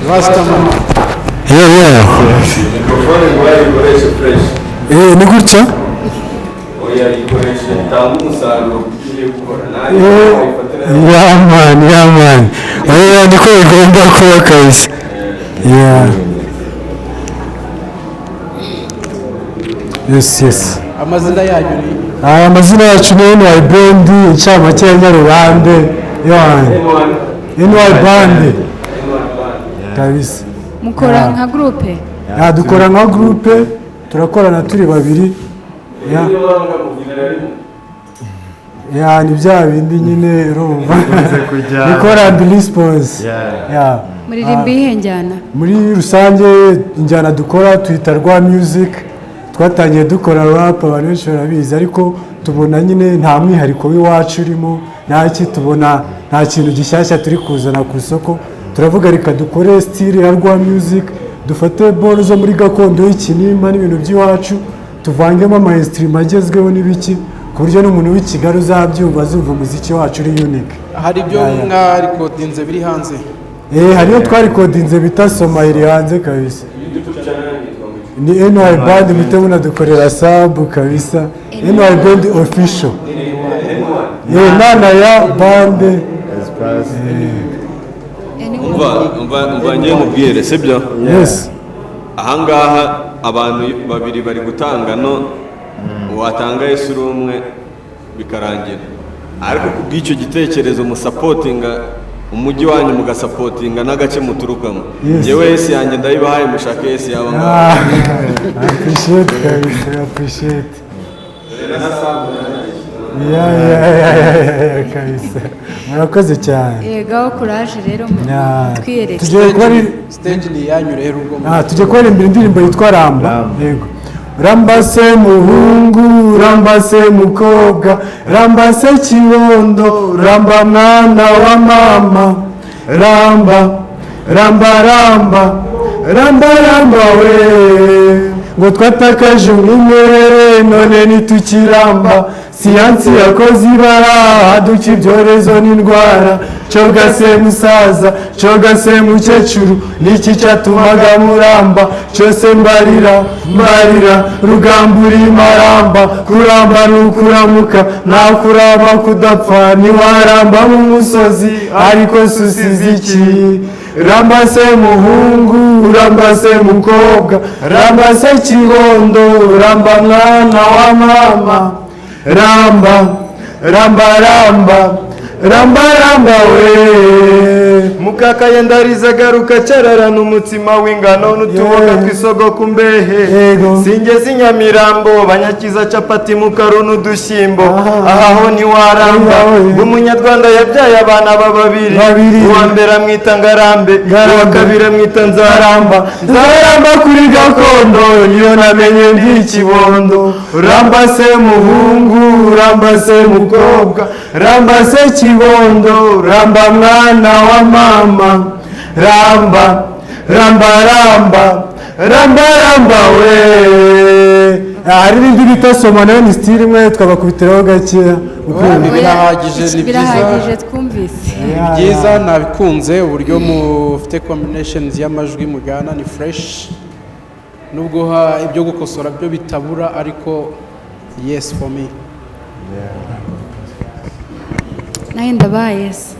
Rastaman. Yeah. Mikrofone nguhaye ikoreshe fresh. Ni gutya? Oya ikoreshe itanga umusaruro ugiye gukora. Yeah man. Oya niko bigomba kuba kabisa. Yeah. Yes. Amazina yanyu ni? Amazina yacu ni NY Band, incamake ya Nyarubande. NY Band. Kabisa. Mukora nka groupe? Dukora nka groupe, turakorana turi babiri. Ni bya bindi nyine urumva. Nikora and response. Muririmba ihe njyana? Muri rusange injyana dukora twita rwa music. Twatangiye dukora rap abantu benshi barabizi ariko tubona nyine nta mwihariko w'iwacu urimo, tubona nta kintu gishyashya turi kuzana ku isoko. Turavuga reka dukore style ya rwa music, dufate ball zo muri gakondo y'ikinimba n'ibintu by'iwacu, tuvangemo ama instrument agezweho n'ibiki ku buryo n'umuntu w'i Kigali uzabyumva azumva umuziki wacu uri unique. Hari ibyo mwa recordinze biri hanze? Hariyo twarikodinze bita Soma iri hanze kabisa. Ni NY Band mute munadukorera sub kabisa. NY Band official. Nana ya band. umva ngiye mubwire sibyo? Yes. Ahangaha abantu babiri bari gutanga no watanga Yesu uri umwe bikarangira, ariko kubw'icyo gitekerezo musapotinga umujyi wanyu mugasapotinga n'agace muturukamo. Njyewe Yesu yanjye ndayibahaye mushake Yesu yaba ngaho. Appreciate. Kabisa. Murakoze cyane. Yego courage rero twiyereke. Tugiye kuba stage ni yanyu rero ubwo. Tugiye kuririmba indirimbo yitwa Ramba. Yego. Ramba se muhungu, ramba se mukobwa, ramba se kibondo, ramba mwana wa mama, ramba we, ngo twatakaje umwimerere none ntitukiramba, siyansi yakoze ibara aduca ibyorezo n'indwara, coga se musaza, coga se mukecuru, niki cyatumaga muramba, cyose mbarira rugambura imaramba, kuramba n'ukuramuka, nta kuramba kudapfa, ntiwaramba mu musozi ariko susize iki. Ramba se muhungu, ramba se mukobwa, ramba se kibondo, ramba mwana wa mama, ramba we, mukaka yendariza garuka cararana umutima w'ingano n'utuboga twisogo kumbehe, singeze inyamirambo banyakiza capati mukaru n'udushyimbo, ahaho ntiwaramba, umunyarwanda yabyaye abana babiri, uwa mbere amwita ngarambe, uwa kabiri amwita nzaramba kuri gakondo, niyo namenye ndi kibondo. Ramba se muhungu, ramba se mukobwa, ramba se kibondo, ramba mwana wa mama, ramba we. Hari n'indi bita Soma nayo ni style imwe twabakubitiraho gakeya. Birahagije twumvise. Byiza nabikunze uburyo mufite combinations y'amajwi mugana ni fresh. Nubwo ibyo gukosora byo bitabura ariko yes for me. Naenda ba yes.